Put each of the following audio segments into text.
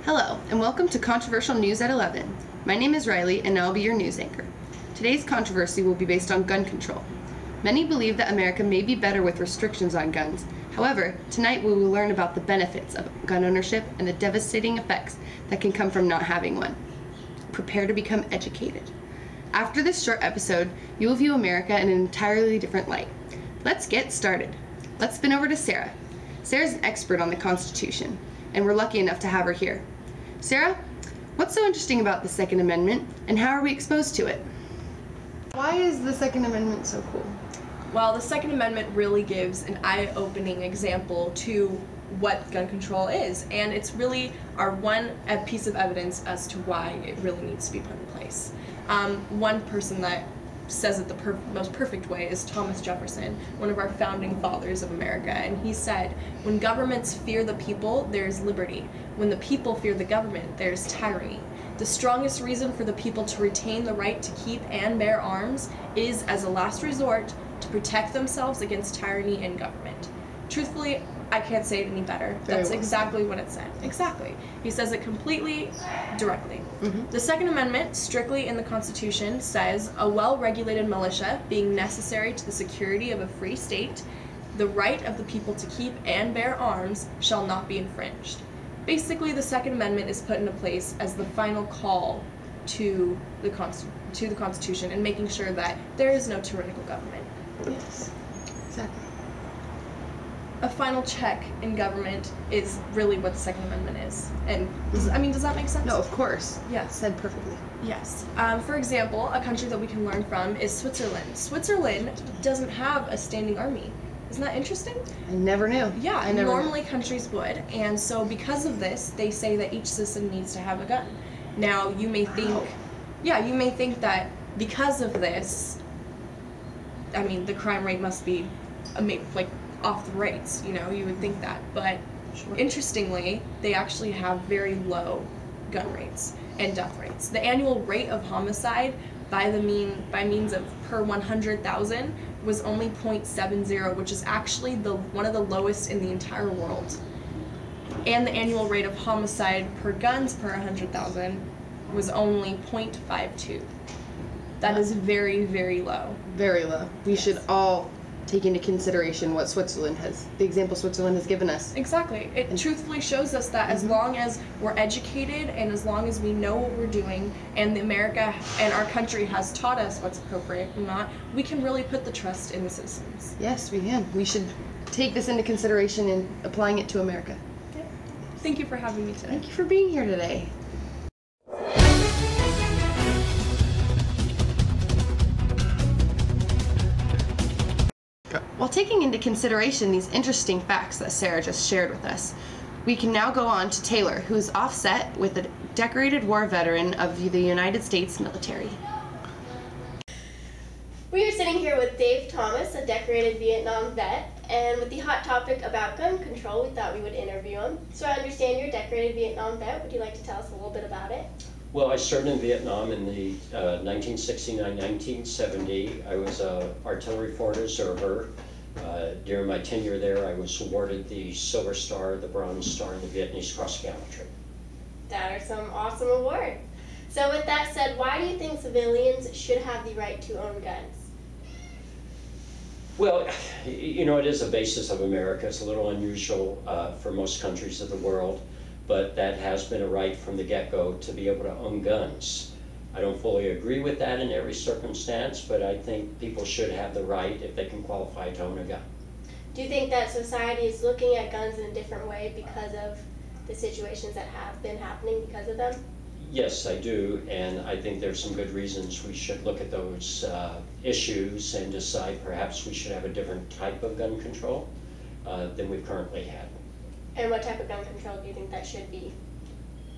Hello, and welcome to Controversial News at 11. My name is Riley, and I'll be your news anchor. Today's controversy will be based on gun control. Many believe that America may be better with restrictions on guns. However, tonight we will learn about the benefits of gun ownership and the devastating effects that can come from not having one. Prepare to become educated. After this short episode, you will view America in an entirely different light. Let's get started. Let's spin over to Sarah. Sarah's an expert on the Constitution, and we're lucky enough to have her here. Sarah, what's so interesting about the Second Amendment, and how are we exposed to it? Why is the Second Amendment so cool? Well, the Second Amendment really gives an eye-opening example to what gun control is, and it's really our one piece of evidence as to why it really needs to be put in place. One person that says it the most perfect way is Thomas Jefferson, one of our founding fathers of America, and he said, when governments fear the people, there's liberty. When the people fear the government, there's tyranny. The strongest reason for the people to retain the right to keep and bear arms is, as a last resort, to protect themselves against tyranny and government. Truthfully, I can't say it any better. That's exactly what it said. Exactly. He says it completely directly. The Second Amendment, strictly in the Constitution, says a well-regulated militia being necessary to the security of a free state, the right of the people to keep and bear arms shall not be infringed. Basically, the Second Amendment is put into place as the final call to the Constitution and making sure that there is no tyrannical government. Yes, exactly. A final check in government is really what the Second Amendment is. And, does that make sense? No, of course. Yes. Said perfectly. Yes. For example, a country that we can learn from is Switzerland. Switzerland doesn't have a standing army. Isn't that interesting? I never knew. Yeah, normally countries would. And so because of this, they say that each citizen needs to have a gun. Now, you may think, you may think that because of this, the crime rate must be, off the rates, you would think that. But interestingly, they actually have very low gun rates and death rates. The annual rate of homicide by means of per 100,000 was only 0.70, which is actually one of the lowest in the entire world. And the annual rate of homicide per guns per 100,000 was only 0.52. That is very, very low. Very low. We should all take into consideration what the example Switzerland has given us. Exactly. It truthfully shows us that as long as we're educated and as long as we know what we're doing and America and our country has taught us what's appropriate and not, we can really put the trust in the citizens. Yes, we can. We should take this into consideration in applying it to America. Yeah. Thank you for having me today. Thank you for being here today. While taking into consideration these interesting facts that Sarah just shared with us, we can now go on to Taylor, who is offset with a decorated war veteran of the United States military. We are sitting here with Dave Thomas, a decorated Vietnam vet, and with the hot topic about gun control, we thought we would interview him. So I understand you're a decorated Vietnam vet. Would you like to tell us a little bit about it? Well, I served in Vietnam in the 1969-1970. I was an artillery foreign observer. During my tenure there, I was awarded the Silver Star, the Bronze Star, and the Vietnamese Cross Gallantry. That are some awesome awards. So with that said, why do you think civilians should have the right to own guns? Well, it is a basis of America. It's a little unusual for most countries of the world, but that has been a right from the get-go to be able to own guns. I don't fully agree with that in every circumstance, but I think people should have the right, if they can qualify, to own a gun. Do you think that society is looking at guns in a different way because of the situations that have been happening because of them? Yes, I do, and I think there's some good reasons we should look at those issues and decide perhaps we should have a different type of gun control than we've currently had. And what type of gun control do you think that should be?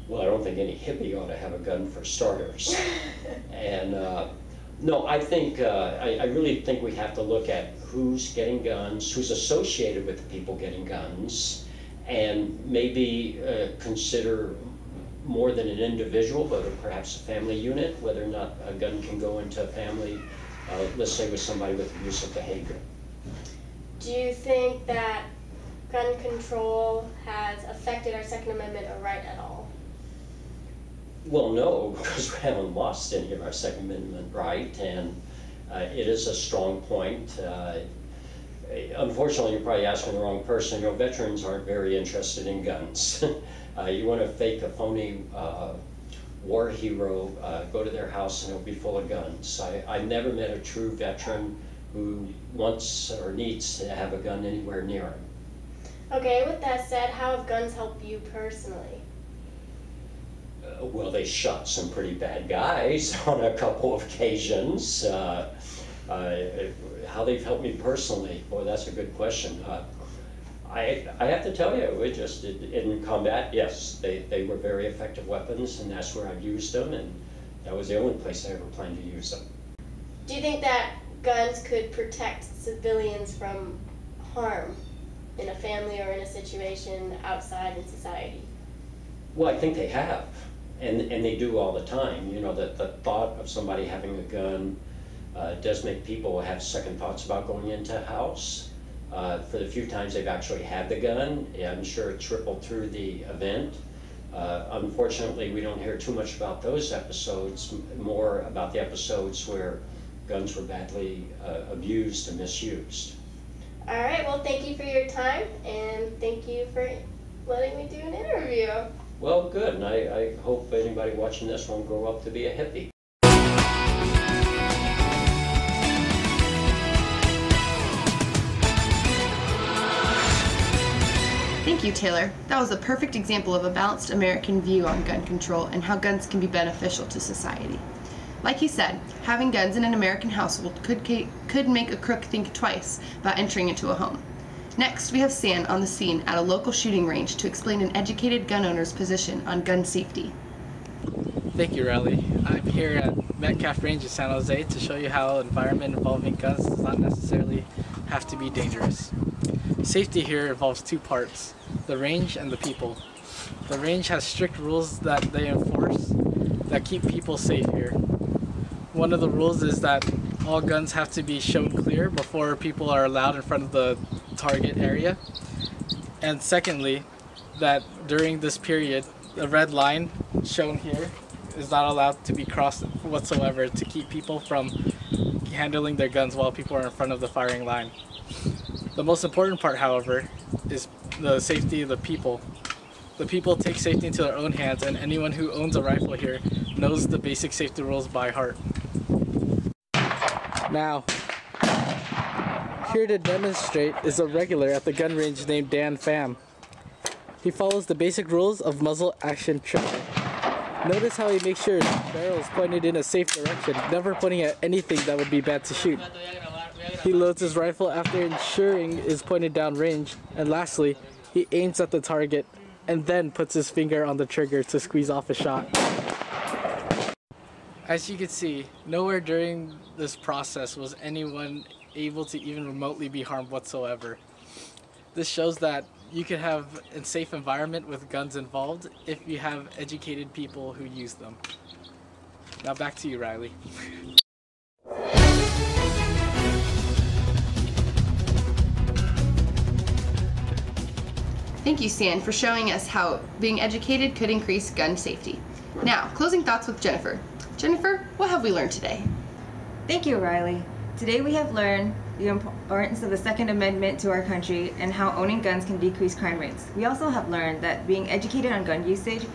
Well, I don't think any hippie ought to have a gun for starters. And no, I think, I really think we have to look at who's getting guns, who's associated with the people getting guns, and maybe consider more than an individual, but perhaps a family unit, whether or not a gun can go into a family, let's say with somebody with abusive behavior. Do you think that gun control has affected our Second Amendment right at all? Well, no, because we haven't lost any of our Second Amendment right, and it is a strong point. Unfortunately, you're probably asking the wrong person. You know, veterans aren't very interested in guns. You want to fake a phony war hero, go to their house and it'll be full of guns. I've never met a true veteran who wants or needs to have a gun anywhere near him. Okay, with that said, how have guns helped you personally? Well, they shot some pretty bad guys on a couple of occasions. How they've helped me personally, boy, that's a good question. I have to tell you, in combat, yes, they were very effective weapons, and that's where I've used them, and that was the only place I ever planned to use them. Do you think that guns could protect civilians from harm in a family or in a situation outside in society? Well, I think they have, and they do all the time. You know, the thought of somebody having a gun does make people have second thoughts about going into a house. For the few times they've actually had the gun, I'm sure it's rippled through the event. Unfortunately, we don't hear too much about those episodes, more about the episodes where guns were badly abused and misused. All right, well, thank you for your time, and thank you for letting me do an interview. Well, good, and I hope anybody watching this won't grow up to be a hippie. Thank you, Taylor. That was a perfect example of a balanced American view on gun control and how guns can be beneficial to society. Like he said, having guns in an American household could make a crook think twice about entering into a home. Next, we have Sam on the scene at a local shooting range to explain an educated gun owner's position on gun safety. Thank you, Riley. I'm here at Metcalf Range in San Jose to show you how environment involving guns does not necessarily have to be dangerous. Safety here involves two parts, the range and the people. The range has strict rules that they enforce that keep people safe here. One of the rules is that all guns have to be shown clear before people are allowed in front of the target area. And secondly, that during this period, the red line shown here is not allowed to be crossed whatsoever to keep people from handling their guns while people are in front of the firing line. The most important part, however, is the safety of the people. The people take safety into their own hands, and anyone who owns a rifle here knows the basic safety rules by heart. Now, here to demonstrate is a regular at the gun range named Pham. He follows the basic rules of muzzle action trigger. Notice how he makes sure his barrel is pointed in a safe direction, never pointing at anything that would be bad to shoot. He loads his rifle after ensuring it is pointed down range, and lastly, he aims at the target and then puts his finger on the trigger to squeeze off a shot. As you can see, nowhere during this process was anyone able to even remotely be harmed whatsoever. This shows that you can have a safe environment with guns involved if you have educated people who use them. Now back to you, Riley. Thank you, Stan, for showing us how being educated could increase gun safety. Now, closing thoughts with Jennifer. Jennifer, what have we learned today? Thank you, Riley. Today we have learned the importance of the Second Amendment to our country and how owning guns can decrease crime rates. We also have learned that being educated on gun usage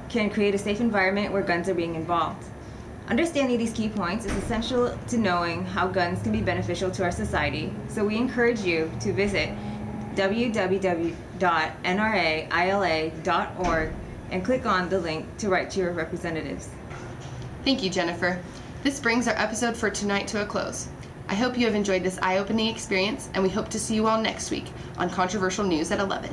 can create a safe environment where guns are being involved. Understanding these key points is essential to knowing how guns can be beneficial to our society, so we encourage you to visit www.nraila.org and click on the link to write to your representatives. Thank you, Jennifer. This brings our episode for tonight to a close. I hope you have enjoyed this eye-opening experience, and we hope to see you all next week on Controversial News at 11.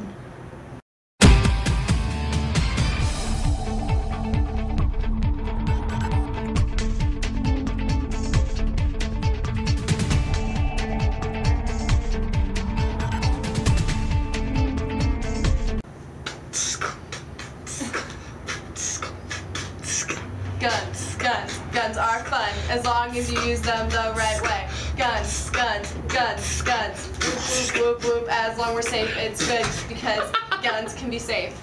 Guns are fun as long as you use them the right way. Guns. Whoop, whoop, whoop, whoop. As long as we're safe, it's good because guns can be safe.